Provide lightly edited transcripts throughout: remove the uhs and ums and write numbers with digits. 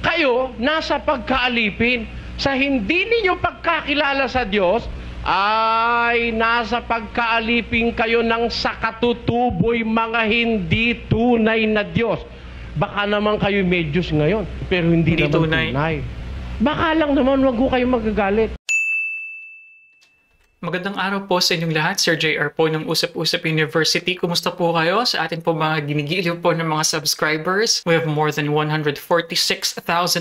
kayo nasa pagkaalipin. Sa hindi ninyo pagkakilala sa Diyos, ay nasa pagkaalipin kayo ng sakatutuboy mga hindi tunay na Diyos. Baka naman kayo may Diyos ngayon, pero hindi naman tunay. Baka lang naman, wag ko kayo magagalit. Magandang araw po sa inyong lahat. Sir JR po ng Usap-Usap University. Kumusta po kayo? Sa atin po mga ginigiliw po ng mga subscribers. We have more than 146,000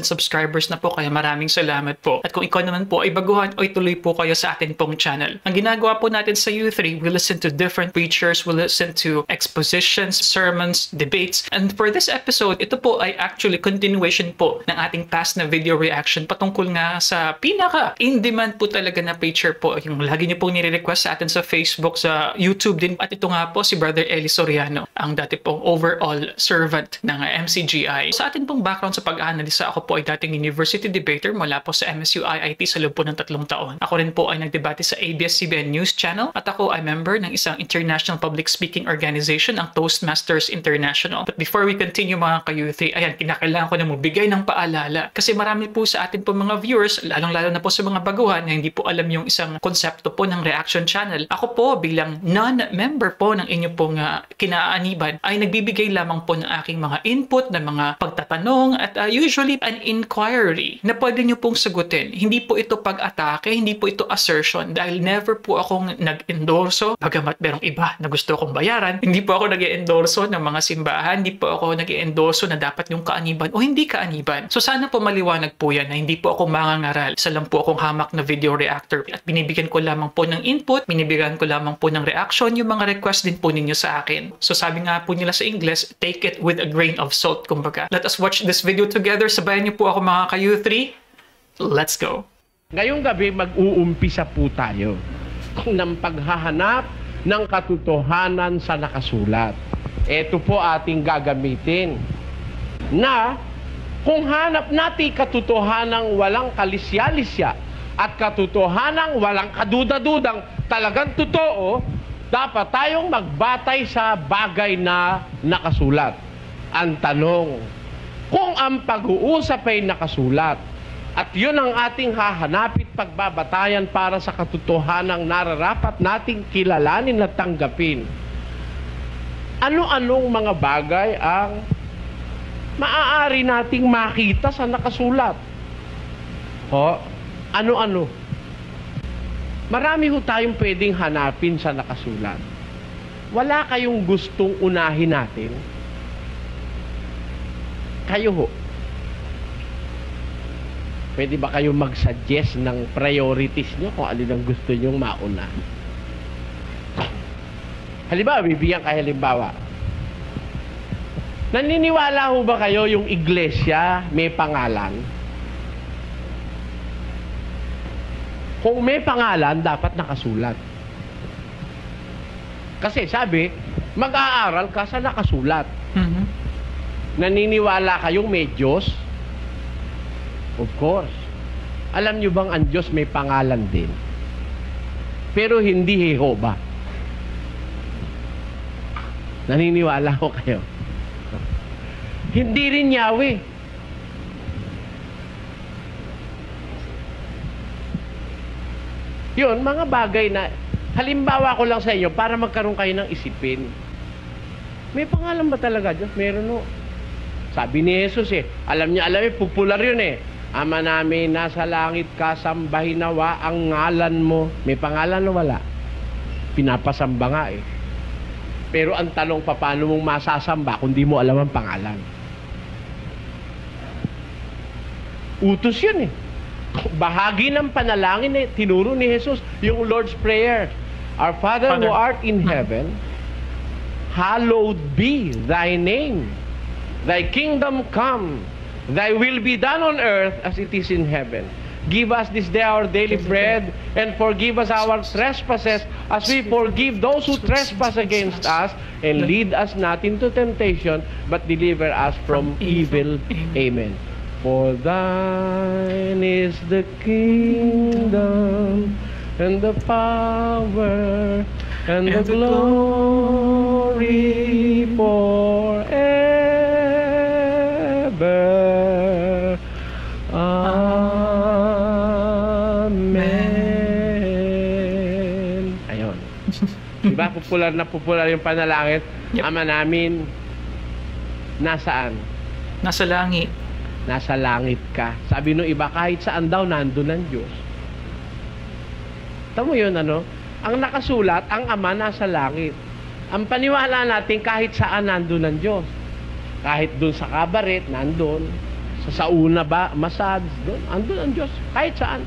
subscribers na po, kaya maraming salamat po. At kung ikaw naman po ay baguhan o ituloy po kayo sa atin pong channel. Ang ginagawa po natin sa U3, we listen to different preachers, we listen to expositions, sermons, debates. And for this episode, ito po ay actually continuation po ng ating past na video reaction patungkol nga sa pinaka in-demand po talaga na preacher po, yung lagi niyo pong nire-request sa atin sa Facebook, sa YouTube din. At ito nga po si Brother Eli Soriano, ang dati pong overall servant ng MCGI. Sa atin pong background sa pag-aanalisa, ako po ay dating university debater mula po sa MSU IIT sa loob po ng 3 taon. Ako rin po ay nagdebate sa ABS-CBN News Channel at ako ay member ng isang international public speaking organization, ang Toastmasters International. But before we continue mga ka-U3, ayan, kinakailangan ko na magbigay ng paalala kasi marami po sa atin po mga viewers, lalong-lalo na po sa mga baguhan na hindi po alam yung isang konsepto po ng reaction channel. Ako po bilang non-member po ng inyo pong kinaaniban ay nagbibigay lamang po ng aking mga input, ng mga pagtatanong at usually an inquiry na pwede nyo pong sagutin. Hindi po ito pag-atake, hindi po ito assertion dahil never po akong nag-endorso, bagamat merong iba na gusto akong bayaran. Hindi po ako nag-endorso ng mga simbahan, hindi po ako nag-endorso na dapat yung kaaniban o hindi kaaniban. So sana po maliwanag po yan na hindi po ako mangangaral. Isa lang po akong hamak na video reactor at binibigyan ko lamang po ng input, binibigyan ko lamang po ng reaction, yung mga request din po ninyo sa akin. So sabi nga po nila sa English, take it with a grain of salt, kumbaga. Let us watch this video together. Sabayan niyo po ako mga ka-U3. Let's go. Ngayong gabi, mag-uumpisa po tayo ng paghahanap ng katotohanan sa nakasulat. Ito po ating gagamitin na kung hanap natin katotohanang walang kalisya-lisya at katotohanang walang kaduda-dudang talagang totoo, dapat tayong magbatay sa bagay na nakasulat. Ang tanong, kung ang pag-uusap ay nakasulat, at yun ang ating hahanapit pagbabatayan para sa katotohanang nararapat nating kilalanin at tanggapin, ano-anong mga bagay ang maaari nating makita sa nakasulat? Ano-ano? Marami ho tayong pwedeng hanapin sa nakasulat. Wala kayong gustong unahin natin? Kayo ho. Pwede ba kayo mag-suggest ng priorities nyo kung alin ang gusto nyong mauna? Halimbawa, bibigyan kayo halimbawa. Naniniwala ho ba kayo yung iglesia may pangalan? Kung may pangalan, dapat nakasulat. Kasi sabi, mag-aaral ka sa nakasulat. Naniniwala kayong may Diyos? Of course. Alam nyo bang ang Diyos may pangalan din? Pero hindi Jehovah. Naniniwala ko kayo? Hindi rin Yahweh. Yun, mga bagay na, halimbawa ko lang sa inyo para magkaroon kayo ng isipin. May pangalan ba talaga Diyos? Meron o. Sabi ni Jesus alam popular yun Ama namin, nasa langit ka, sambahin nawa ang ngalan mo. May pangalan o wala? Pinapasamba nga Pero ang tanong, paano mong masasamba kung di mo alam ang pangalan? Utos yun bahagi ng panalangin tinuro ni Jesus, yung Lord's Prayer. Our Father who art in heaven, hallowed be thy name. Thy kingdom come. Thy will be done on earth as it is in heaven. Give us this day our daily bread, and forgive us our trespasses as we forgive those who trespass against us, and lead us not into temptation, but deliver us from evil. Amen. For thine is the kingdom, and the power, and the glory forever. Di ba? Popular yung panalangin. Yep. Ama namin, nasaan? Nasa langit. Nasa langit ka. Sabi nung iba, kahit saan daw, nandun ang Diyos. Tamo yun, ano? Ang nakasulat, ang Ama nasa langit. Ang paniwala natin, kahit saan nandun ang Diyos. Kahit dun sa kabaret, nandun. Sa sauna ba, massage, dun, andun ang Diyos. Kahit saan.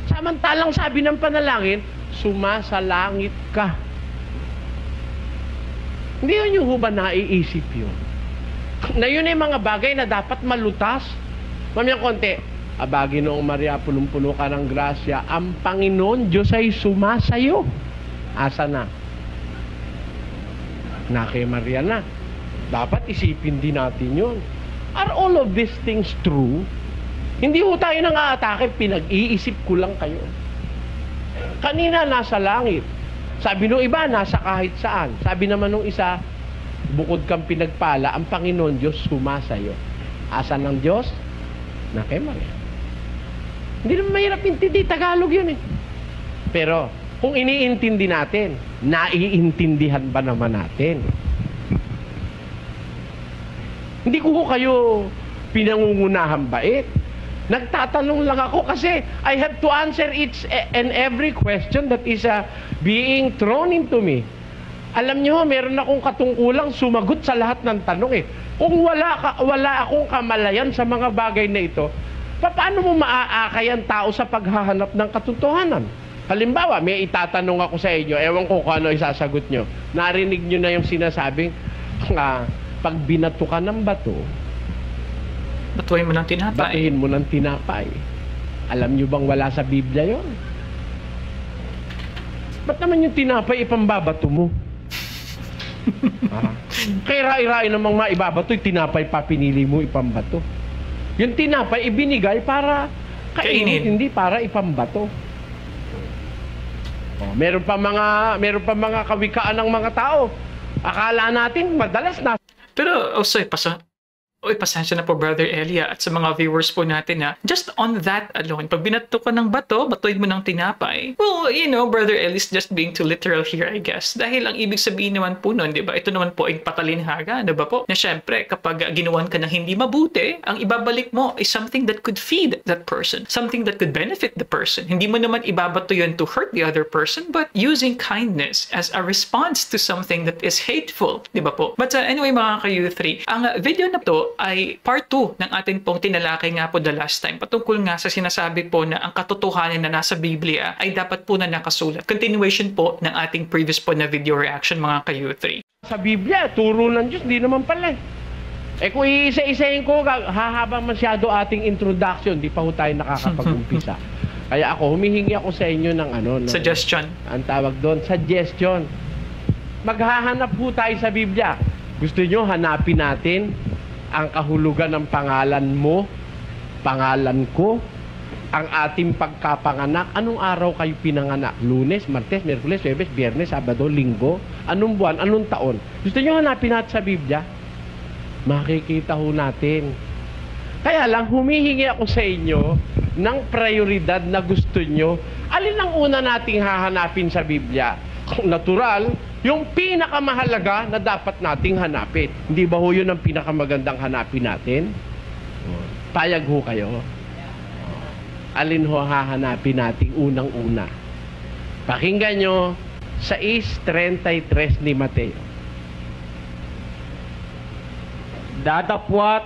Samantalang sabi ng panalangin, sumasalangit ka. Hindi yun yung huba naiisip yun. Na yun ay mga bagay na dapat malutas. Mamaya konti, abagi noong Maria, punong-puno ka ng grasya, ang Panginoon Diyos ay sumasayo. Asa na? Na kay Maria na. Dapat isipin din natin yun. Are all of these things true? Hindi ho tayo nang aatake, pinag-iisip ko lang kayo. Kanina nasa langit. Sabi nung iba, nasa kahit saan. Sabi naman nung isa, bukod kang pinagpala, ang Panginoon Diyos sumasayo. Asan ng Diyos? Na kay Maria. Hindi naman mahirap intindi, Tagalog yun eh. Pero, kung iniintindi natin, naiintindihan ba naman natin? Hindi ko kayo pinangungunahan bait. Nagtatanong lang ako kasi I have to answer each and every question that is being thrown into me. Alam nyo, meron akong katungkulang sumagot sa lahat ng tanong eh. Kung wala akong kamalayan sa mga bagay na ito, paano mo maaakay ang tao sa paghahanap ng katotohanan? Halimbawa, may itatanong ako sa inyo, ewan ko kung ano isasagot nyo. Narinig nyo na yung sinasabing, pag binato ka ng bato, Batuhin mo ng tinapay. batuhin mo ng tinapay. Alam nyo bang wala sa Biblia yon? Ba't naman yung tinapay ipambabato mo? Kaya rai-rai namang maibabato, yung tinapay pa pinili mo ipambato. Yung tinapay ibinigay para kainin, hindi para ipambato. Meron pa mga kawikaan ng mga tao. Akala natin madalas na Pero also, pasensya na po, Brother Elia, at sa mga viewers po natin na just on that alone, pag binato ka ng bato, batuin mo ng tinapay. Well, Brother Elia is just being too literal here, I guess. Dahil ang ibig sabihin naman po nun, di ba? Ito naman po ay patalinhaga, di ba po? Na syempre, kapag ginawan ka ng hindi mabuti, ang ibabalik mo is something that could feed that person. Something that could benefit the person. Hindi mo naman ibabato yun to hurt the other person, but using kindness as a response to something that is hateful, di ba po? But anyway, mga ka-U3, ang video na to ay part 2 ng ating pong tinalakay nga po the last time. Patungkol nga sa sinasabi po na ang katotohanan na nasa Biblia ay dapat po na nakasulat. Continuation po ng ating previous po na video reaction, mga ka-U3. sa Biblia, turo ng Diyos, di naman pala. Kung iisa-isahin ko, hahaba masyado ating introduction, di pa ho tayo nakakapag-umpisa. Kaya ako, humihingi ako sa inyo ng Suggestion. Ang tawag doon, suggestion. Maghahanap po tayo sa Biblia. Gusto nyo, hanapin natin ang kahulugan ng pangalan mo, pangalan ko, ang ating pagkapanganak. Anong araw kayo pinanganak? Lunes, Martes, Miyerkules, Huwebes, Biyernes, Sabado, Linggo? Anong buwan? Anong taon? Gusto nyo hanapin natin sa Biblia? Makikita ho natin. Kaya lang, humihingi ako sa inyo ng prioridad na gusto nyo. Alin ang una nating hahanapin sa Biblia? Natural, yung pinakamahalaga na dapat nating hanapin. Hindi ba ho yun ang pinakamagandang hanapin natin? Payag ho kayo. Alin ho hahanapin natin unang-una? Pakinggan nyo, 6:33 ni Mateo. Datapwat,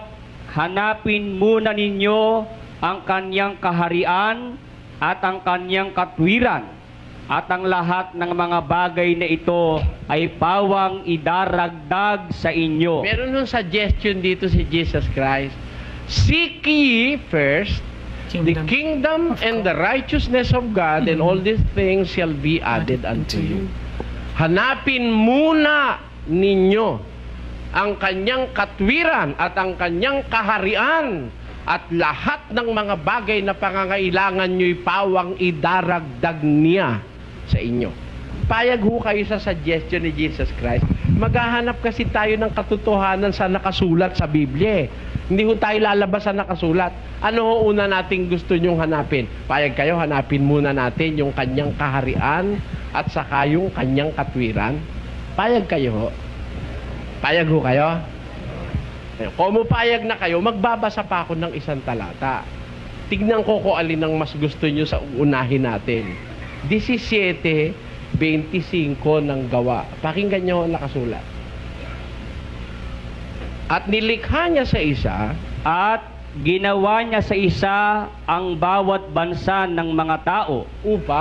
hanapin muna ninyo ang kanyang kaharian at ang kanyang katwiran, at ang lahat ng mga bagay na ito ay pawang idaragdag sa inyo. Meron ng suggestion dito si Jesus Christ. Seek ye first the kingdom and the righteousness of God, and all these things shall be added unto you. Hanapin muna ninyo ang kanyang katwiran at ang kanyang kaharian, at lahat ng mga bagay na pangangailangan nyo'y pawang idaragdag niya sa inyo. Payag ho kayo sa suggestion ni Jesus Christ. Maghahanap kasi tayo ng katotohanan sa nakasulat sa Biblia. Hindi ho tayo lalabas sa nakasulat. Ano ho una nating gusto nyong hanapin? Payag kayo, hanapin muna natin yung kanyang kaharian at saka yung kanyang katwiran. Payag kayo ho? Payag ho kayo? Kung payag na kayo, magbabasa pa ako ng isang talata. Tignan ko kung alin ang mas gusto nyo sa uunahin natin. 17:25 ng Gawa. Pakinggan nyo ang nakasulat. At nilikha niya sa isa, At ginawa niya sa isa ang bawat bansa ng mga tao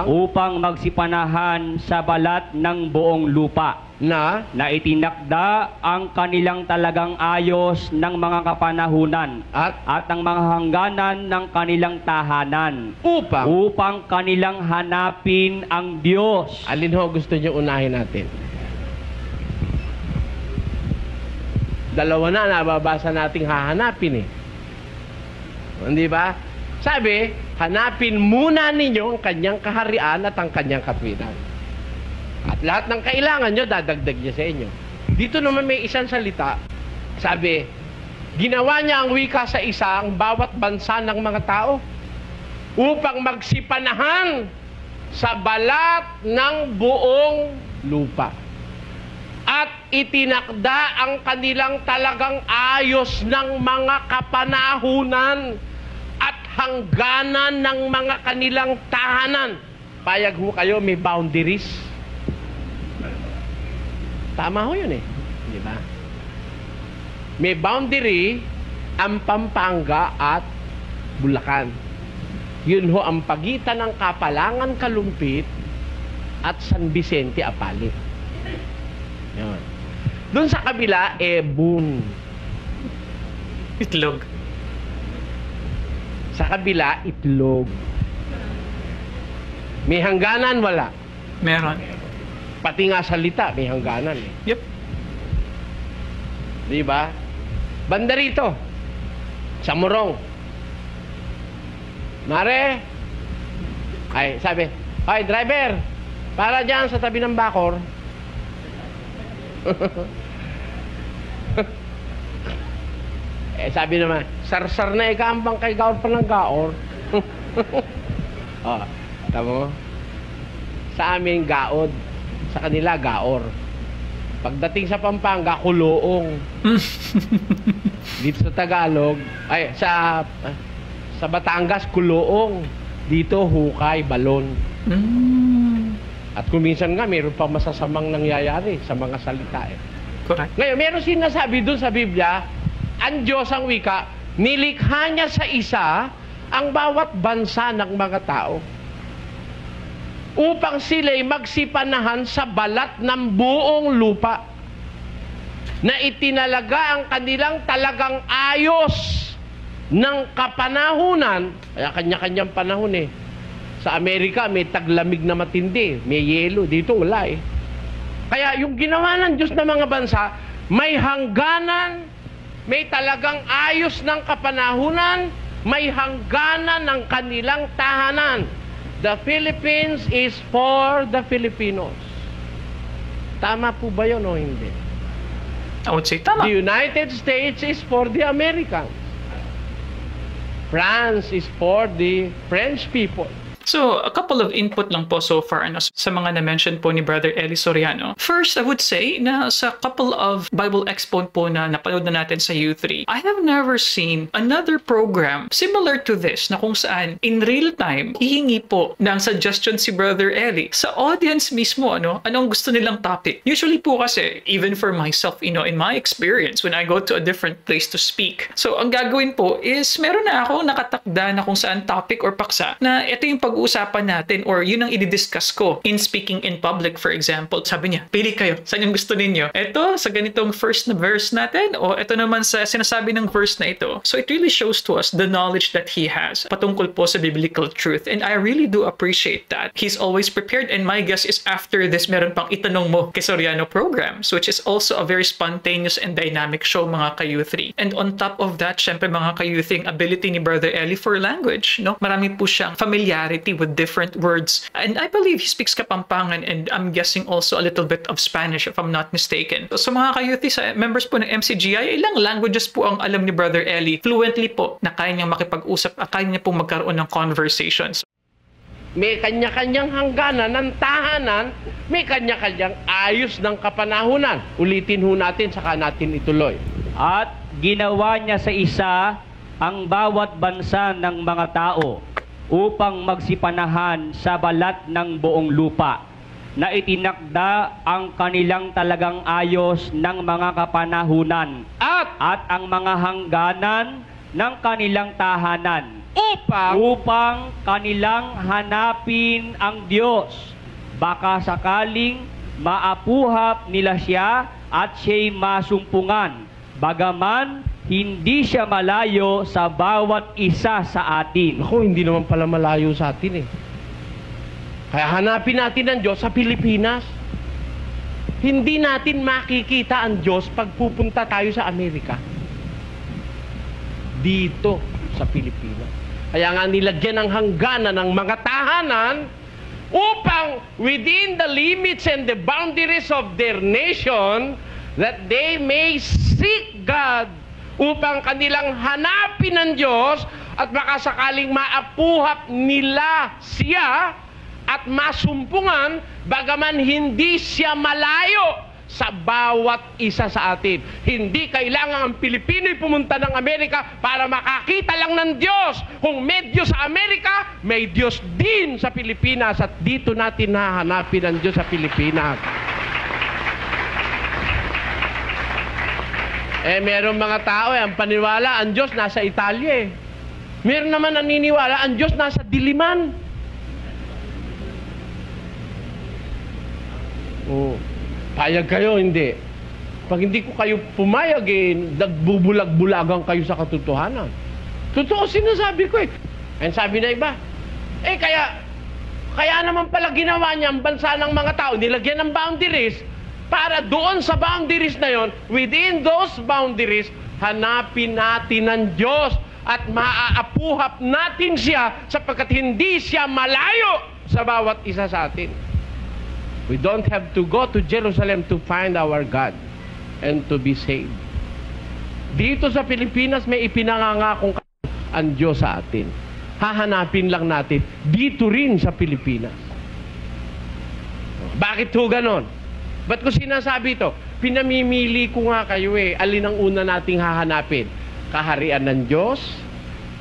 upang magsipanahan sa balat ng buong lupa, na itinakda ang kanilang talagang ayos ng mga kapanahunan at ang mga hangganan ng kanilang tahanan upang kanilang hanapin ang Diyos. Alin ho gusto nyo unahin natin? Dalawa na nababasa nating hahanapin eh. Hindi ba? Sabi, hanapin muna ninyo ang kanyang kaharian at ang kanyang katwiran. At lahat ng kailangan nyo, dadagdag niya sa inyo. Dito naman may isang salita. Sabi, ginawa niya ang wika sa isa, ang bawat bansa ng mga tao, upang magsipanahan sa balat ng buong lupa. At itinakda ang kanilang talagang ayos ng mga kapanahunan at hangganan ng mga kanilang tahanan. Payag ho kayo, may boundaries. Tama ho yun eh. Di ba? May boundary ang Pampanga at Bulacan. Yun ho ang pagitan ng Kapalangan, Kalumpit at San Vicente, Apalit. Yun. Doon sa kabila, Ebun. Itlog. Sa kabila, Itlog. May hangganan, wala. Meron. Pati nga salita, may hangganan eh. Yep. Di ba? Banda rito. Sa Morong. Mare. Ay, sabi, "Hoy, driver, para dyan sa tabi ng bakor." Sabi naman, sarsar na ikaambang kay gaor pa ng gaor. Oh, tamo. Sa amin gaod, sa kanila gaor. Pagdating sa Pampanga, kuloong. Dito sa Tagalog, ay sa Batangas, kuloong. Dito hukay, balon. At kung minsan nga, mayroon pa masasamang nangyayari sa mga salita eh. Correct. Ngayon, meron sinasabi doon sa Biblia, ang Diyos ang wika, nilikha niya sa isa ang bawat bansa ng mga tao upang sila'y magsipanahan sa balat ng buong lupa na itinalaga ang kanilang talagang ayos ng kapanahunan. Kaya kanya-kanyang panahon eh. Sa Amerika, may taglamig na matindi. May yelo. Dito, wala eh. Kaya yung ginawa ng Diyos ng mga bansa, may hangganan, may talagang ayos ng kapanahunan, may hangganan ng kanilang tahanan. The Philippines is for the Filipinos. Tama po ba yun o hindi? I would say tama. The United States is for the Americans. France is for the French people. So, a couple of input lang po so far sa mga na-mention po ni Brother Eli Soriano. First, I would say na sa couple of Bible Expo po na napanood na natin sa U3, I have never seen another program similar to this na kung saan in real time, hihingi po ng suggestion si Brother Eli sa audience mismo, anong gusto nilang topic. Usually po kasi, even for myself, in my experience, when I go to a different place to speak, so ang gagawin po is meron na ako nakatakda na kung saan topic or paksa na ito yung pag-uusapan natin or yun ang i-discuss ko in speaking in public, for example. Sabi niya, pili kayo. Saan yung gusto ninyo? Ito, sa ganitong first na verse natin o ito naman sa sinasabi ng verse na ito. So it really shows to us the knowledge that he has patungkol po sa biblical truth. And I really do appreciate that. He's always prepared and my guess is after this, meron pang itanong mo kay Soriano programs, which is also a very spontaneous and dynamic show mga ka-U3. And on top of that, syempre mga ka-U3, ability ni Brother Eli for language. Marami po siyang familiarity with different words. And I believe he speaks Kapampangan and I'm guessing also a little bit of Spanish if I'm not mistaken. So mga ka-youth, sa members po ng MCGI, ilang languages po ang alam ni Brother Eli fluently po na kaya niyang makipag-usap at kaya niya pong magkaroon ng conversations. may kanya-kanyang hangganan ng tahanan, may kanya-kanyang ayos ng kapanahunan. Ulitin ho natin, saka natin ituloy. At ginawa niya sa isa ang bawat bansa ng mga tao upang magsipanahan sa balat ng buong lupa, na itinakda ang kanilang talagang ayos ng mga kapanahunan at ang mga hangganan ng kanilang tahanan upang kanilang hanapin ang Diyos. Baka sakaling maapuhap nila siya at siya'y masumpungan, bagaman hindi siya malayo sa bawat isa sa atin. Ako, hindi naman pala malayo sa atin eh. Kaya hanapin natin ang Diyos sa Pilipinas. Hindi natin makikita ang Diyos pag pupunta tayo sa Amerika. Dito sa Pilipinas. Kaya nga nilagyan ng hangganan ng mga tahanan upang within the limits and the boundaries of their nation that they may seek God, upang kanilang hanapin ng Diyos at baka sakaling maapuhap nila siya at masumpungan, bagaman hindi siya malayo sa bawat isa sa atin. Hindi kailangan ang Pilipino'y pumunta ng Amerika para makakita lang ng Diyos. Kung may Diyos sa Amerika, may Diyos din sa Pilipinas, at dito natin hahanapin ang Diyos sa Pilipinas. Meron mga tao, ang paniwala, ang Diyos nasa Italia eh. Meron naman naniniwala, ang Diyos nasa Diliman. Oh, payag kayo, hindi. Pag hindi ko kayo pumayag nagbubulag-bulagan kayo sa katotohanan. Totoo sinasabi ko eh. And sabi na iba, kaya naman pala ginawa niya ang bansa ng mga tao, nilagyan ng boundaries, para doon sa boundaries na yon, within those boundaries, hanapin natin ang Diyos at maaapuhap natin siya sapagkat hindi siya malayo sa bawat isa sa atin. We don't have to go to Jerusalem to find our God and to be saved. Dito sa Pilipinas may ipinangangakong ang Diyos sa atin. Hahanapin lang natin dito rin sa Pilipinas. Bakit ho ganon? Ba't ko sinasabi ito? Pinamimili ko nga kayo eh. Alin ang una nating hahanapin? Kaharian ng Diyos?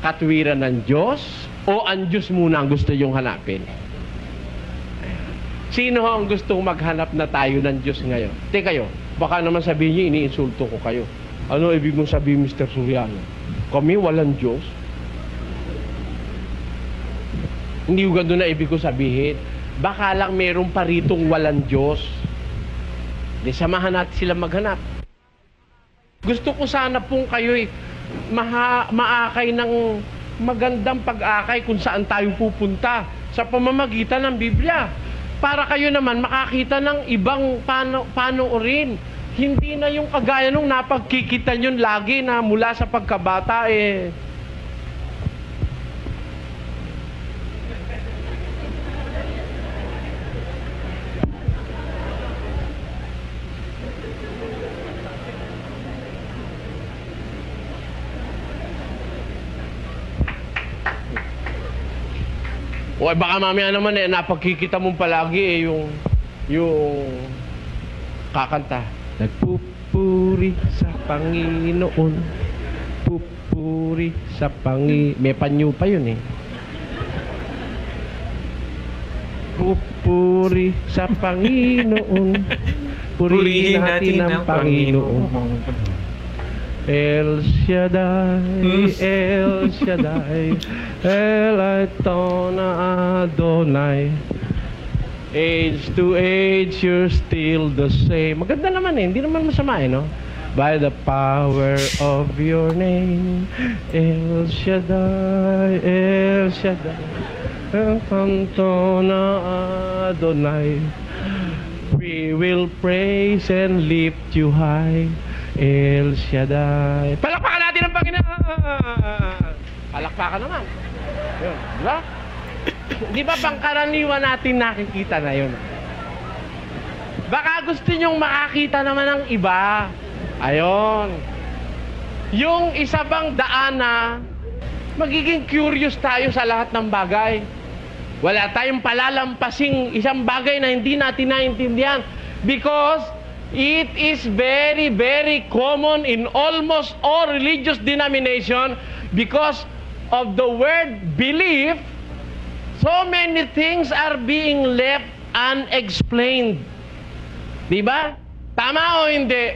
Katwiran ng Diyos? O ang Diyos muna ang gusto yung hanapin? Sino ang gustong maghanap na tayo ng Diyos ngayon? Kayo, baka naman sabihin niyo, iniinsulto ko kayo. Ano ibig mong sabihin, Mr. Soriano? Kami walang Diyos? Hindi ko gano'n na ibig ko sabihin. Baka lang meron pa ritong walang Diyos. Di samahan natin sila maghanap. Gusto ko sana pong kayo'y maakay ng magandang pag-akay kung saan tayo pupunta sa pamamagitan ng Biblia. Para kayo naman makakita ng ibang panoorin. Hindi na yung kagaya nung napagkikita nyo lagi na mula sa pagkabata eh. O baka mamaya naman napagkikita mong palagi yung kakanta. Nagpupuri sa Panginoon, pupuri sa may panyo pa yun eh. Pupuri sa Panginoon, purihin natin ang Panginoon. El Shaddai, El Shaddai, El Elyon Adonai. Age to age, you're still the same. Maganda naman eh, hindi naman masama eh, no? By the power of your name, El Shaddai, El Shaddai, El Elyon Adonai. We will praise and lift you high, El Shaddai. Palakpakan natin ang Panginoon. Palakpakan naman. Yun, di ba? Di ba pangkaraniwan natin nakikita na yun? Baka gusto nyong makakita naman ng iba. Ayon. Yung isa bang daan na magiging curious tayo sa lahat ng bagay. Wala tayong palalampasing isang bagay na hindi natin naintindihan because it is very, very common in almost all religious denomination because of the word belief, so many things are being left unexplained. Diba? Tama o hindi?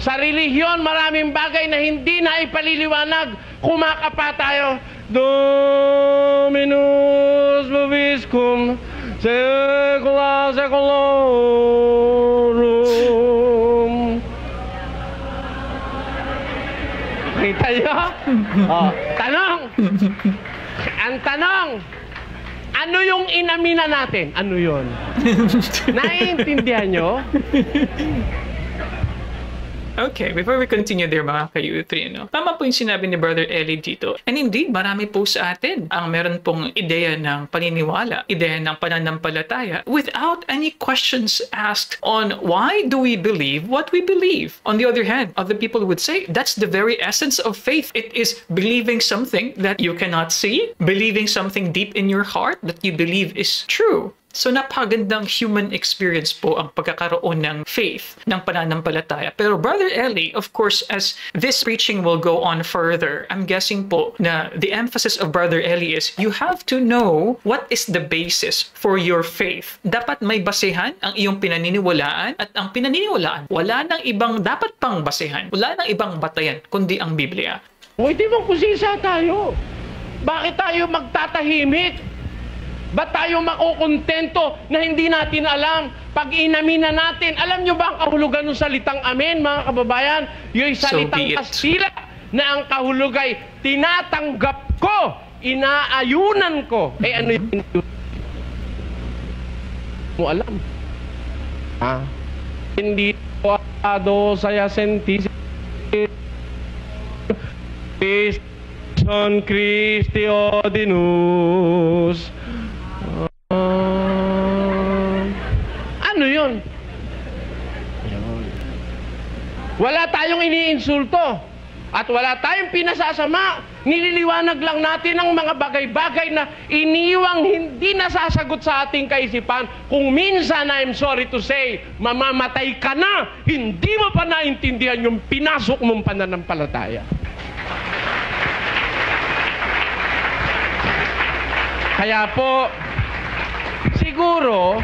Sa relihiyon, maraming bagay na hindi na ipaliliwanag. Kumakapa tayo. Dominus vobiscum secula seculorum. Kita niyo? Oh, tanong. Ang tanong, ano yung inamina natin? Ano yun? Naiintindihan nyo? Okay, before we continue there mga ka-U3, no? Tama po yung sinabi ni Brother Eli dito. And indeed, marami po sa atin ang meron pong ideya ng paniniwala, ideya ng pananampalataya without any questions asked on why do we believe what we believe. On the other hand, other people would say that's the very essence of faith. It is believing something that you cannot see, believing something deep in your heart that you believe is true. So napakagandang human experience po ang pagkakaroon ng faith, ng pananampalataya. Pero Brother Eli, of course, as this preaching will go on further, I'm guessing po na the emphasis of Brother Eli is you have to know what is the basis for your faith. Dapat may basehan ang iyong pinaniniwalaan at ang pinaniniwalaan, wala nang ibang dapat pang basehan, wala nang ibang batayan, kundi ang Biblia. Uy, di bang kusisa tayo? Bakit tayo magtatahimik? Ba't tayo makukontento na hindi natin alam? Pag inamina natin, alam nyo ba ang kahulugan ng salitang amen, mga kababayan? Yung salitang Kastila na ang kahulugay, tinatanggap ko, inaayunan ko. Eh ano yun? Mo alam. Ah, hindi ko ado saya sentis Son Christi Ordinus. Ano yun? Wala tayong iniinsulto at wala tayong pinasasama. Nililiwanag lang natin ang mga bagay-bagay na iniwang hindi nasasagot sa ating kaisipan. Kung minsan, I'm sorry to say, mamamatay ka na, hindi mo pa naintindihan yung pinasok mong pananampalataya. Kaya po, siguro,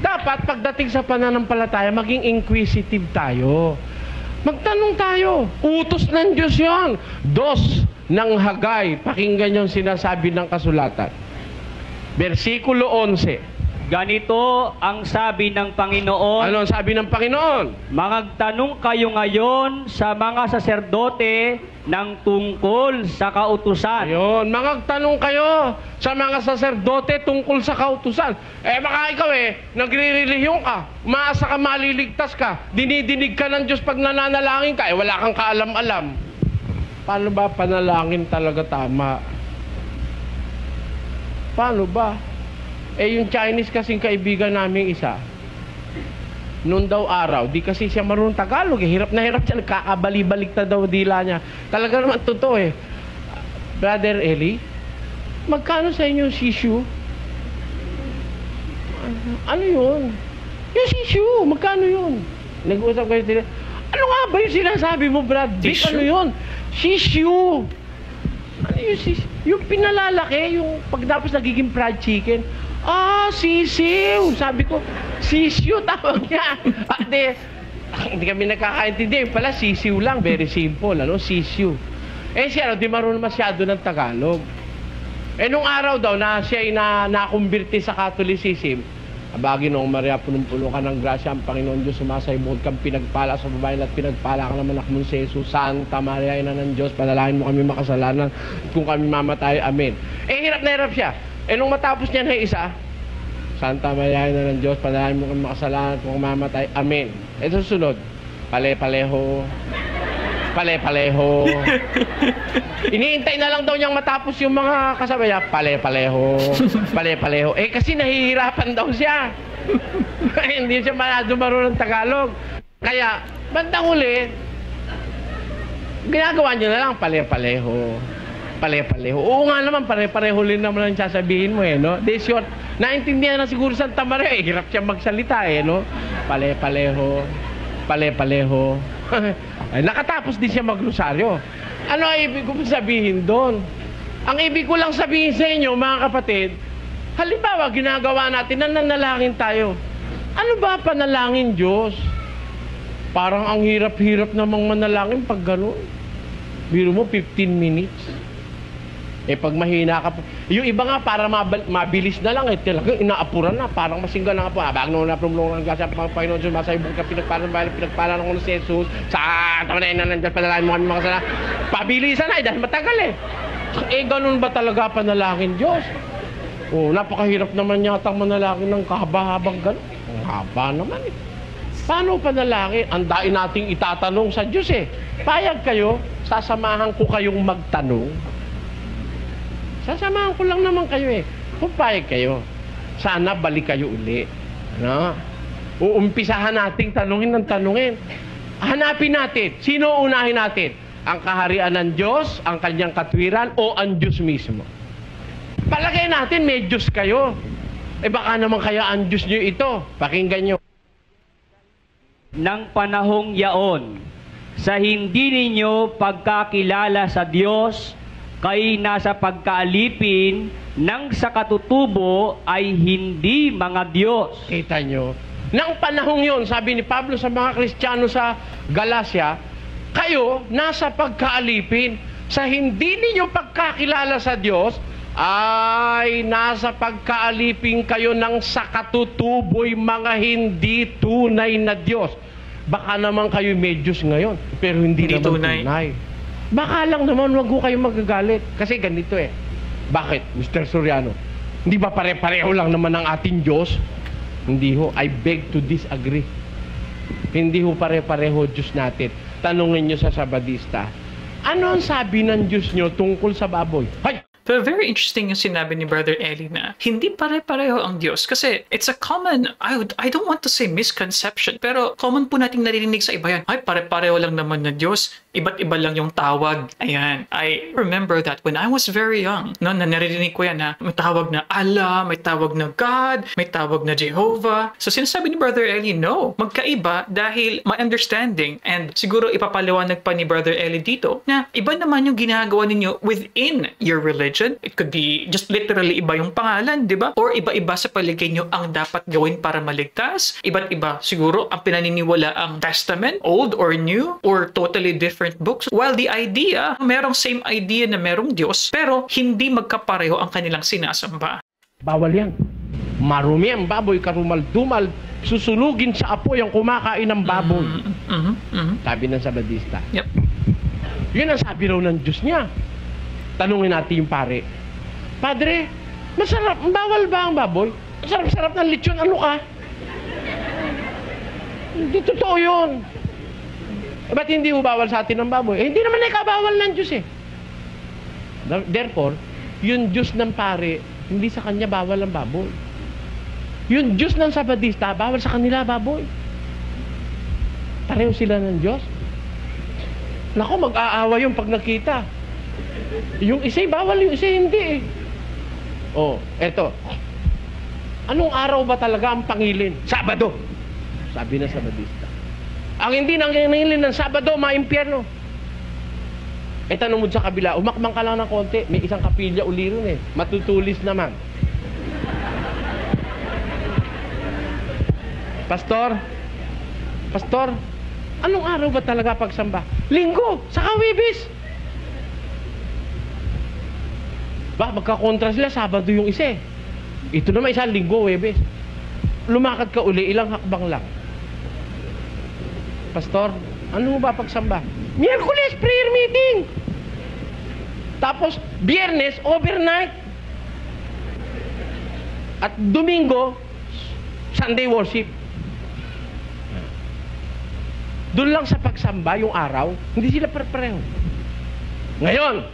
dapat pagdating sa pananampalataya, maging inquisitive tayo. Magtanong tayo. Utos ng Diyos yun. 2 ng Hagay. Pakinggan yung sinasabi ng kasulatan. Versikulo 11. Ganito ang sabi ng Panginoon. Ano ang sabi ng Panginoon? Magtanong kayo ngayon sa mga saserdote ng tungkol sa kautusan. Ayun, magtanong kayo sa mga saserdote tungkol sa kautusan. Eh baka ikaw nagre-relihiyon ka, umaasa ka maliligtas ka, dinidinig ka ng Diyos pag nananalangin ka, wala kang kaalam-alam. Paano ba panalangin talaga tama? Paano ba? Yung Chinese kasing kaibigan namin isa, noon daw araw, di kasi siya marunong Tagalog, hirap na hirap siya, nagkakabali-balik na daw dila niya. Talaga naman totoo Brother Eli, magkano sa inyo sisyo? Ano yun? Yung sisyo, magkano yun? Nag-uusap kayo sila, ano nga ba yung sinasabi mo, Brad? Vic, ano yun? Sisyo! Ano yung sisyo? Yung pinalalaki, yung pagdapos nagiging fried chicken, sisiw. Sabi ko, sisiw tawag niya. Hindi kami nakakaintindi. Pala, sisiw lang. Very simple. Sisiw. Siya, di marunong masyado ng Tagalog. Nung araw daw na siya ay nakumbirti sa Catholicism, abagi noong Maria, punong-puno ka ng grasya ang Panginoon Diyos, sumasaybod kang pinagpala sa babae at pinagpala ka naman anak mong si Jesus. Santa Maria, Ina ng Diyos, panalangin mo kami makasalanan kung kami mamatay. Amen. Hirap na hirap siya. Nung matapos niya na isa, Santa Maria, Ina ng Diyos, panalangin mo kami makasalanan kung mamatay. Amen. Susunod, pale-paleho. Pale-paleho. Iniintay na lang daw niyang matapos yung mga kasabay niya. Pale-paleho. Pale-paleho. Kasi nahihirapan daw siya. Hindi siya marunong Tagalog. Kaya, bandang huli, ginagawa niyo na lang pale-paleho. Pare-pareho. Oo nga naman, pare-pareho rin naman ang sasabihin mo eh, no? De short, naintindihan na siguro Santa Maria, eh, hirap siya magsalita eh, no? Pare-pareho, pare-pareho. Ay, nakatapos din siya magrosaryo. Ano ay ibig ko sabihin doon? Ang ibig ko lang sabihin sa inyo, mga kapatid, halimbawa, ginagawa natin, nananalangin tayo. Ano ba panalangin, Diyos? Parang ang hirap-hirap namang manalangin pag gano'n. Biro mo, 15 minutes. Eh, pag mahina ka pa. Yung iba nga, para mabilis na lang, eh, talagang inaapuran na. Parang masinggan na nga po. Abang noon na prumulungan ka sa Panginoon Diyos, masayibong ka, pinagpalan ng si Jesus. Sa tama na nandiyan, panalangin mo kami mga kasalanan. Pabilisan na, eh, dahil matagal eh. Eh, ganun ba talaga panalangin, Diyos? Oh, napakahirap naman yata manalangin ng kahaba-habang gano'n. Ang haba naman eh. Paano panalangin? Andain nating itatanong sa Diyos eh. Payag kayo, sasamahan ko kayong magtanong. Sasamahan ko lang naman kayo eh. Kung payag kayo, sana balik kayo uli. Ano? Uumpisahan nating tanungin ng tanungin. Hanapin natin, sino unahin natin? Ang kaharian ng Diyos, ang kanyang katwiran, o ang Diyos mismo? Palagay natin may Diyos kayo. Eh baka naman kaya ang Diyos nyo ito. Pakinggan nyo. Nang panahong yaon, sa hindi ninyo pagkakilala sa Diyos, kay nasa pagkaalipin ng sa katutubo ay hindi mga Diyos. Kita nyo? Nang panahong yon, sabi ni Pablo sa mga Kristiyano sa Galacia, kayo nasa pagkaalipin. Sa hindi ninyo pagkakilala sa Diyos, ay nasa pagkaalipin kayo ng sa katutubo'y mga hindi tunay na Diyos. Baka naman kayo may Diyos ngayon, pero hindi naman tunay. Baka lang naman, wag ko kayo magagalit. Kasi ganito eh. Bakit, Mr. Soriano? Hindi ba pare-pareho lang naman ang ating Diyos? Hindi ho. I beg to disagree. Hindi ho pare-pareho Diyos natin. Tanungin nyo sa Sabadista. Ano ang sabi ng Diyos nyo tungkol sa baboy? Hay! Pero very interesting yung sinabi ni Brother Eli na hindi pare-pareho ang Diyos kasi it's a common, I don't want to say misconception, pero common po nating naririnig sa iba yan. Ay, pare-pareho lang naman na Diyos, iba't iba lang yung tawag. Ayan, I remember that when I was very young, no, na naririnig ko yan na may tawag na Allah, may tawag na God, may tawag na Jehovah. So sinasabi ni Brother Eli, no, magkaiba dahil my understanding, and siguro ipapaliwanag pa ni Brother Eli dito, na iba naman yung ginagawa ninyo within your religion. It could be just literally iba yung pangalan, di ba? Or iba-iba sa paligid nyo ang dapat gawin para maligtas. Iba't iba siguro ang pinaniniwala ang Testament, Old or New, or totally different books. While the idea, merong same idea na merong Diyos, pero hindi magkapareho ang kanilang sinasamba. Bawal yan. Marumi ang baboy, karumal-dumal, susunugin sa apoy ang kumakain ng baboy. Sabi ng Sabadista. Yep. Yun ang sabi raw ng Diyos niya. Tanungin natin yung pare. Padre, masarap, bawal ba ang baboy? Masarap-sarap ng lechon, ano ka? Hindi totoo yun. Ba't hindi mo bawal sa atin ang baboy? Eh, hindi naman ikabawal ng Diyos eh. Therefore, yung Diyos ng pare, hindi sa kanya bawal ang baboy. Yung Diyos ng Sabadista, bawal sa kanila baboy. Pareho sila ng Diyos. Naku, mag-aawa yung pag nakita. Yung isa'y bawal, yung isa'y hindi eh. Oh, eto. Anong araw ba talaga ang pangilin? Sabado. Sabi na Sabadista. Ang hindi nangingilin ng Sabado, maimpyerno. Eh, tanong mo sa kabila, umakbang ka lang ng konti, may isang kapilya uli ron eh. Matutulis naman. Pastor, anong araw ba talaga pagsamba? Linggo, saka Webes. Ba, magkakontra sila, Sabado yung isa eh. Ito naman isang Linggo, Webes. Lumakad ka uli, ilang hakbang lang. Pastor, ano ba pagsamba? Miyerkules, prayer meeting. Tapos, Biyernes, overnight. At Domingo, Sunday worship. Doon lang sa pagsamba, yung araw, hindi sila pareho. Ngayon,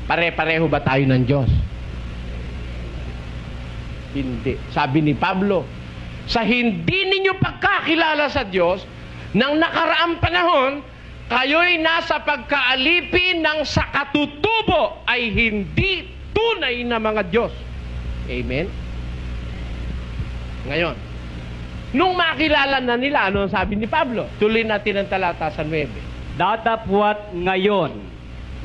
pare-pareho ba tayo ng Diyos? Hindi. Sabi ni Pablo, sa hindi ninyo pagkakilala sa Diyos, nang nakaraang panahon, kayo'y nasa pagkaalipin ng sa katutubo ay hindi tunay na mga Diyos. Amen? Ngayon, nung makilala na nila, ano ang sabi ni Pablo? Tuloy natin ang talata sa 9. Datapwat ngayon,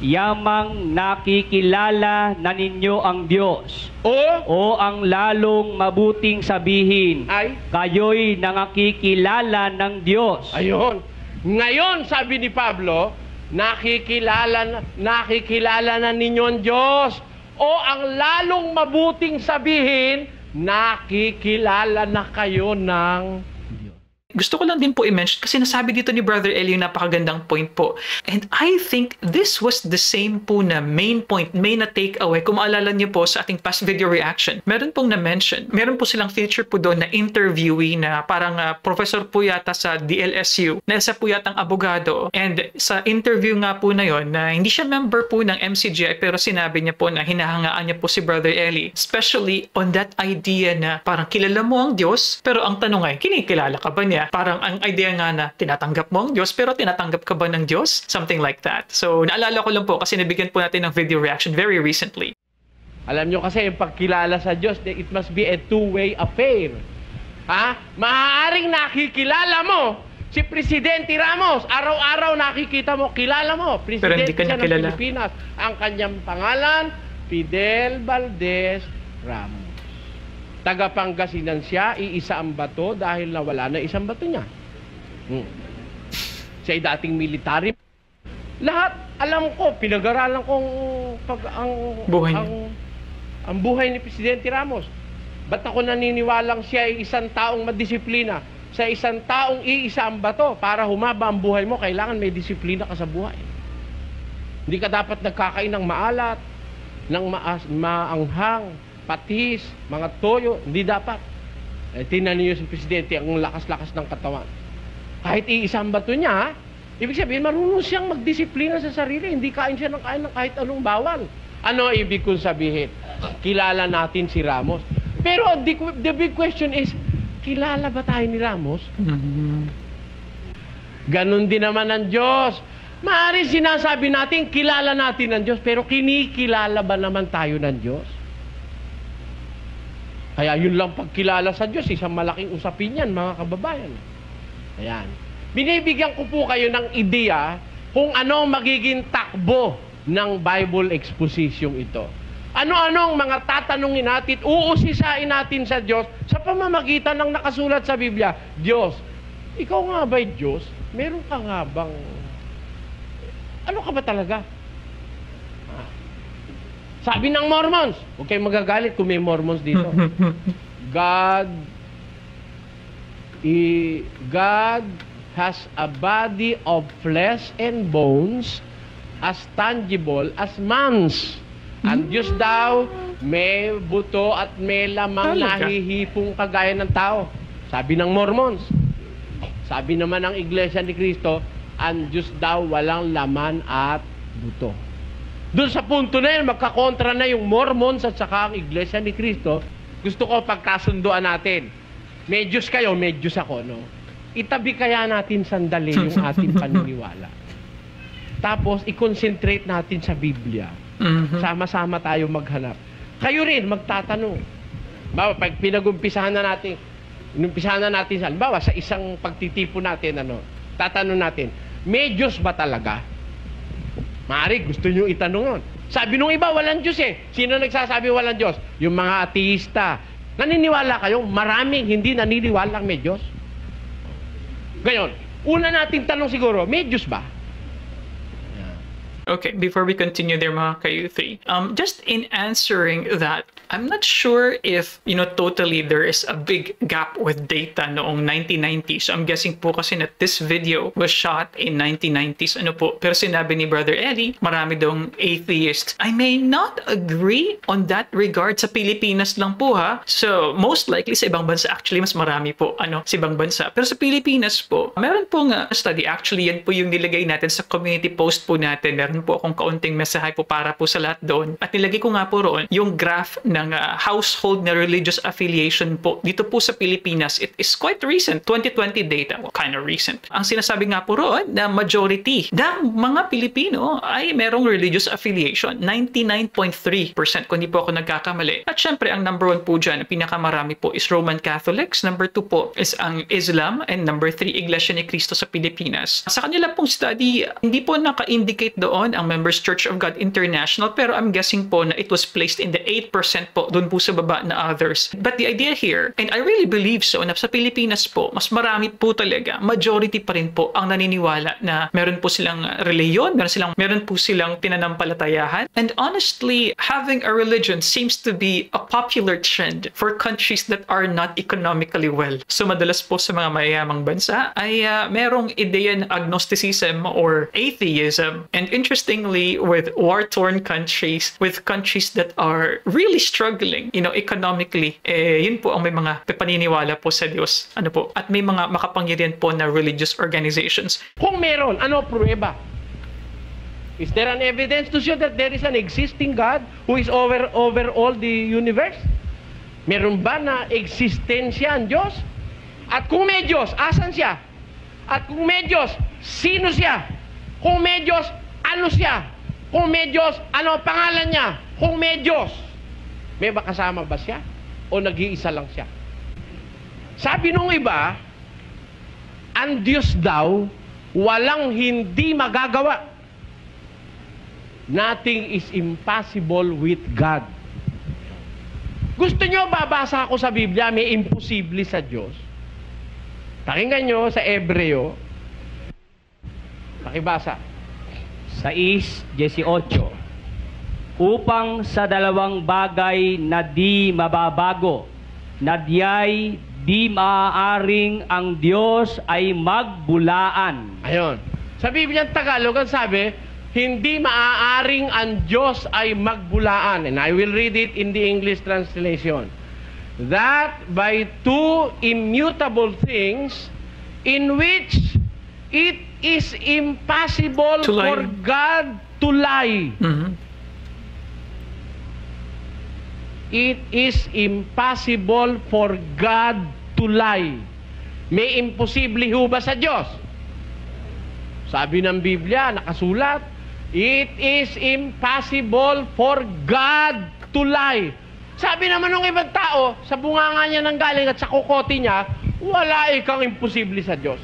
yamang nakikilala na ninyo ang Diyos, o ang lalong mabuting sabihin, Ay? kayo'y nakikilala ng Diyos. Ayun. Ngayon, sabi ni Pablo, nakikilala na ninyo ang Diyos, o ang lalong mabuting sabihin, nakikilala na kayo ng Gusto ko lang din po i-mention kasi nasabi dito ni Brother Eli yung napakagandang point po. And I think this was the same po na main point, main na takeaway. Kung maalala niyo po sa ating past video reaction, meron pong na-mention. Meron po silang feature po doon na interviewee na parang professor po yata sa DLSU, na isa po yatang abogado. And sa interview nga po na yon na hindi siya member po ng MCGI pero sinabi niya po na hinahangaan niya po si Brother Eli. Especially on that idea na parang kilala mo ang Diyos pero ang tanong ay, kinikilala ka ba niya? Parang ang idea nga na tinatanggap mo ang Diyos pero tinatanggap ka ba ng Diyos? Something like that. So naalala ko lang po kasi nabigyan po natin ng video reaction very recently. Alam nyo kasi yung pagkilala sa Diyos, it must be a two-way affair. Ha? Maaaring nakikilala mo si Presidente Ramos. Araw-araw nakikita mo, kilala mo. Pero hindi Presidente kanya siya ng kilala. Pilipinas. Ang kanyang pangalan, Fidel Valdez Ramos. Taga Pangasinan siya, iisa ang bato dahil nawala na isang bato niya. Siya ay dating military. Lahat, alam ko, pinag-aralan kong ang buhay ni Presidente Ramos. Ba't ako naniniwalang siya ay isang taong madisiplina? Sa isang taong iisa ang bato, para humaba ang buhay mo, kailangan may disiplina ka sa buhay. Hindi ka dapat nagkakain ng maalat, ng maanghang, patis, mga toyo, hindi dapat. Tingnan niyo si Presidente, ang lakas-lakas ng katawan. Kahit iisang bato niya, ibig sabihin, marunong siyang magdisiplina sa sarili. Hindi kain siya ng kain ng kahit anong bawal. Ano ibig kong sabihin? Kilala natin si Ramos. Pero the big question is, kilala ba tayo ni Ramos? Ganon din naman ang Diyos. Maaaring sinasabi natin, kilala natin ang Diyos, pero kinikilala ba naman tayo ng Diyos? Kaya yun lang pagkilala sa Diyos, isang malaking usapin yan, mga kababayan. Ayan. Binibigyan ko po kayo ng ideya kung ano magiging takbo ng Bible exposition ito. Ano-anong mga tatanungin natin, uusisain natin sa Diyos sa pamamagitan ng nakasulat sa Biblia. Diyos, ikaw nga ba'y Diyos? Meron ka nga bang... Ano ka ba talaga? Sabi ng Mormons, huwag kayong magagalit kung may Mormons dito. God has a body of flesh and bones as tangible as man's. Ang Diyos daw, may buto at may lamang nahihipong kagaya ng tao. Sabi ng Mormons. Sabi naman ng Iglesia ni Cristo, ang Diyos daw walang laman at buto. Doon sa punto na yun, magkakontra na yung Mormons at saka ang Iglesia ni Cristo. Gusto ko pagkasunduan natin. May Diyos kayo, may Diyos ako, no? Itabi kaya natin sandali yung ating paniniwala. Tapos, i-concentrate natin sa Biblia. Sama-sama tayo maghanap. Kayo rin, magtatanong. Bawa, pag pinag-umpisahan na natin, bawa, sa isang pagtitipo natin, tatanong natin, may Diyos ba talaga? Maaari, gusto nyo itanong yun. Sabi nung iba, walang Diyos eh. Sino nagsasabi walang Diyos? Yung mga ateista. Naniniwala kayo? Maraming hindi naniniwalang may Diyos. Ngayon, una nating tanong siguro, may Diyos ba? Okay, before we continue there mga ka-U3, just in answering that, I'm not sure if, totally there is a big gap with data noong 1990s. So I'm guessing po kasi that this video was shot in 1990s. Pero sinabi ni Brother Eli, marami dong atheist. I may not agree on that regard sa Pilipinas lang po ha. So most likely sa ibang bansa, actually mas marami po sa ibang bansa. Pero sa Pilipinas po, meron pong study, actually yan po yung nilagay natin sa community post po natin. Meron meron po akong kaunting mensahe po para po sa lahat doon. At nilagay ko nga po roon yung graph ng household na religious affiliation po dito po sa Pilipinas. It is quite recent, 2020 data, well, kind of recent. Ang sinasabi nga po roon na majority ng mga Pilipino ay merong religious affiliation, 99.3% kung hindi po ako nagkakamali. At syempre, ang number 1 po dyan, pinakamarami po is Roman Catholics, number 2 po is ang Islam, and number 3, Iglesia ni Cristo sa Pilipinas. Sa kanila pong study, hindi po naka-indicate doon ang Members Church of God International, pero I'm guessing po na it was placed in the 8% po, doon po sa baba na others. But the idea here, and I really believe so, na sa Pilipinas po, mas marami po talaga, majority pa rin po ang naniniwala na meron po silang reliyon, meron po silang pinanampalatayahan. And honestly, having a religion seems to be a popular trend for countries that are not economically well. So madalas po sa mga mayayamang bansa ay merong ideya na agnosticism or atheism. And interestingly, with war-torn countries, with countries that are really struggling, economically, yun po ang may mga paniniwala po sa Diyos. At may mga makapangyarihan po na religious organizations. Kung meron, ano pruweba? Is there an evidence to show that there is an existing God who is over all the universe? Meron ba na existensya ang Diyos? At kung may Diyos, asan siya? At kung may Diyos, sino siya? Kung may Diyos, ano siya? Kung may Diyos, ano ang pangalan niya? Kung may Diyos, may ba kasama ba siya? O nag-iisa lang siya? Sabi nung iba, ang Diyos daw, walang hindi magagawa. Nothing is impossible with God. Gusto nyo babasa ako sa Biblia, may imposible sa Diyos? Pakinggan nyo sa Ebreo. Pakibasa. 6:18. Upang sa dalawang bagay na di mababago, na diya'y di maaaring ang Diyos ay magbulaan. Ayon. Sa Biblia Tagalog, ang sabi, hindi maaaring ang Diyos ay magbulaan. And I will read it in the English translation. That by two immutable things in which it is impossible for God to lie. Mm-hmm. It is impossible for God to lie. May imposible ho ba sa Diyos? Sabi ng Biblia, nakasulat, it is impossible for God to lie. Sabi naman ng ibang tao, sa bunganga niya ng galing at sa kokote niya, wala ikang imposible sa Diyos.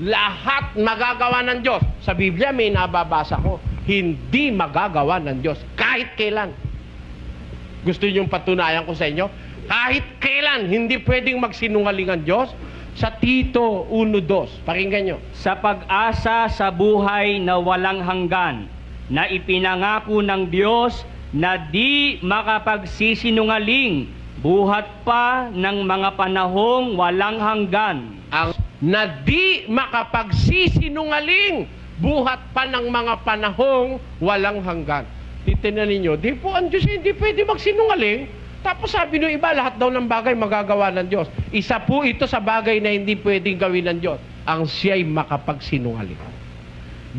Lahat magagawa ng Diyos. Sa Biblia may nababasa ko, hindi magagawa ng Diyos kahit kailan. Gusto niyo patunayan ko sa inyo? Kahit kailan, hindi pwedeng magsinungaling ang Diyos. Sa Tito 1:2, pakinggan nyo. Sa pag-asa sa buhay na walang hanggan, na ipinangako ng Diyos na di makapagsisinungaling, buhat pa ng mga panahong walang hanggan. Ang na di makapagsisinungaling, buhat pa ng mga panahong walang hanggan. Titignan ninyo, di po ang Diyos hindi pwede magsinungaling. Tapos sabi nung iba, lahat daw ng bagay magagawa ng Diyos. Isa po ito sa bagay na hindi pwedeng gawin ng Diyos. Ang siya'y makapagsinungaling.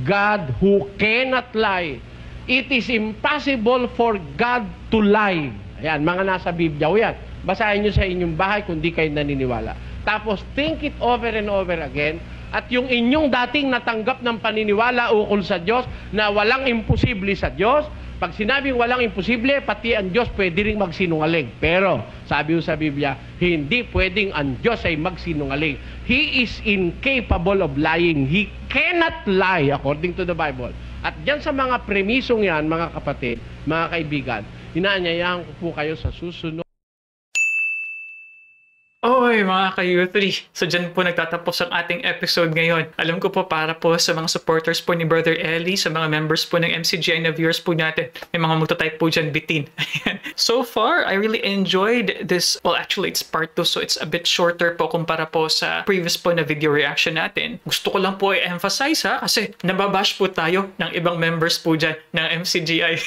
God who cannot lie. It is impossible for God to lie. Ayan, mga nasa Biblia. O yan, basahin nyo sa inyong bahay kung di kayo naniniwala. Tapos think it over and over again. At yung inyong dating natanggap ng paniniwala ukol sa Diyos na walang imposible sa Diyos, pag sinabing walang imposible, pati ang Diyos pwede rin magsinungaling. Pero, sabi sa Biblia, hindi pwedeng ang Diyos ay magsinungaling. He is incapable of lying. He cannot lie according to the Bible. At dyan sa mga premisong yan, mga kapatid, mga kaibigan, inaanyayahan ko po kayo sa susunod. Oy, mga ka-U3. So, dyan po nagtatapos ang ating episode ngayon. Alam ko po para po sa mga supporters po ni Brother Eli, sa mga members po ng MCGI na viewers po natin, may mga magta-type po dyan, bitin. So far, I really enjoyed this. Well, actually, it's part 2, so it's a bit shorter po kumpara po sa previous po na video reaction natin. Gusto ko lang po i-emphasize kasi nababash po tayo ng ibang members po dyan ng MCGI.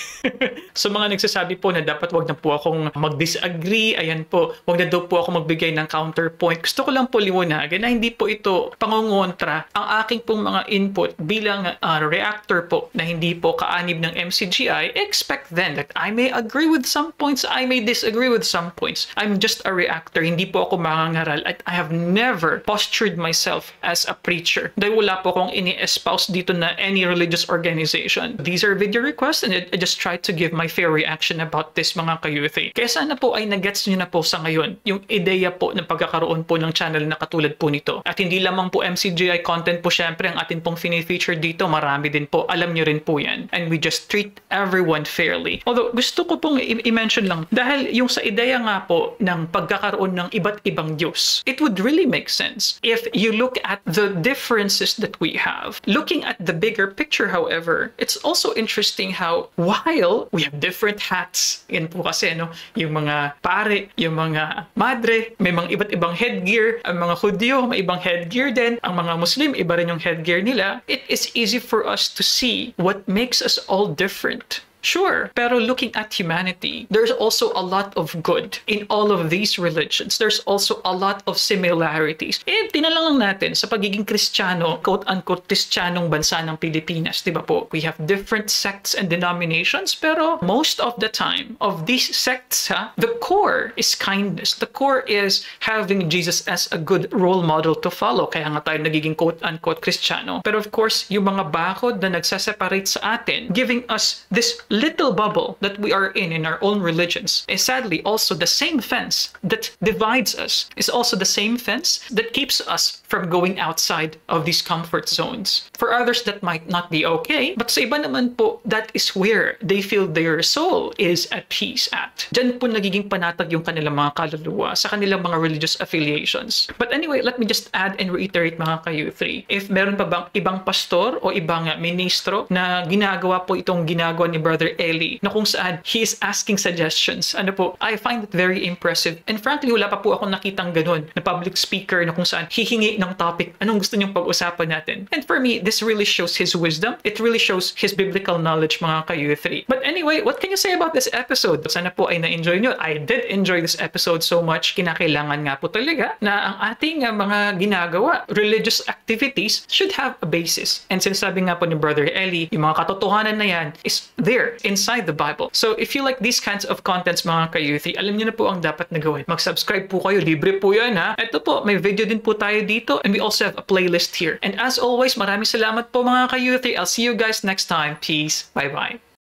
So, mga nagsasabi po na dapat wag na po akong mag-disagree. Ayan po, wag na daw po ako magbigay ng counter another point. Gusto ko lang po liwanagan na hindi po ito pangungontra ang aking pong mga input bilang reactor po na hindi po kaanib ng MCGI. Expect then that I may agree with some points, I may disagree with some points. I'm just a reactor. Hindi po ako mangangaral at I have never postured myself as a preacher. Dahil wala po akong ini-espouse dito na any religious organization. These are video requests and I just try to give my fair reaction about this, mga ka-youth. Kaya sana po ay nagets nyo na po sa ngayon yung ideya po ng pagkakaroon po ng channel na katulad po nito. At hindi lamang po MCGI content po syempre ang atin pong fini-feature dito. Marami din po. Alam nyo rin po yan. And we just treat everyone fairly. Although gusto ko pong i-mention lang dahil yung sa ideya nga po ng pagkakaroon ng iba't ibang Diyos, it would really make sense if you look at the differences that we have. Looking at the bigger picture, however, it's also interesting how while we have different hats, yan po kasi yung mga pare, yung mga madre, may mga iba't ibang headgear, ang mga Hudyo, may ibang headgear din, ang mga Muslim, iba rin yung headgear nila. It is easy for us to see what makes us all different. Sure, pero looking at humanity, there's also a lot of good in all of these religions. There's also a lot of similarities. Tinalang lang natin sa pagiging Kristiyano, quote-unquote, Kristiyanong bansa ng Pilipinas, di ba po? We have different sects and denominations, pero most of the time, of these sects, the core is kindness. The core is having Jesus as a good role model to follow. Kaya nga tayo nagiging quote-unquote Kristiyano. Pero of course, yung mga bakod na nagsaseparate sa atin, giving us this little bubble that we are in our own religions is sadly also the same fence that divides us, is also the same fence that keeps us from going outside of these comfort zones. For others, that might not be okay, but sa iba naman po, that is where they feel their soul is at peace at. Diyan po nagiging panatag yung kanilang mga kaluluwa sa kanilang mga religious affiliations. But anyway, let me just add and reiterate, mga ka-youth, if meron pa bang ibang pastor o ibang ministro na ginagawa po itong ginagawa ni Brother Eli, na kung saan he is asking suggestions. I find it very impressive. And frankly, wala pa po akong nakitang ganun na public speaker na kung saan hihingi ng topic, anong gusto niyong pag-usapan natin. And for me, this really shows his wisdom. It really shows his biblical knowledge, mga ka-youth. But anyway, what can you say about this episode? Sana po ay na-enjoy nyo. I did enjoy this episode so much. Kinakailangan nga po talaga na ang ating mga ginagawa, religious activities, should have a basis. And sinasabi nga po ni Brother Eli, yung mga katotohanan na yan is there inside the Bible. So if you like these kinds of contents, mga ka-youth, alam niyo na po ang dapat na gawin. Mag-subscribe po kayo. Libre po yan, ha? Ito po, may video din po tayo dito and we also have a playlist here. And as always, maraming salamat po, mga ka-youth. I'll see you guys next time. Peace. Bye-bye.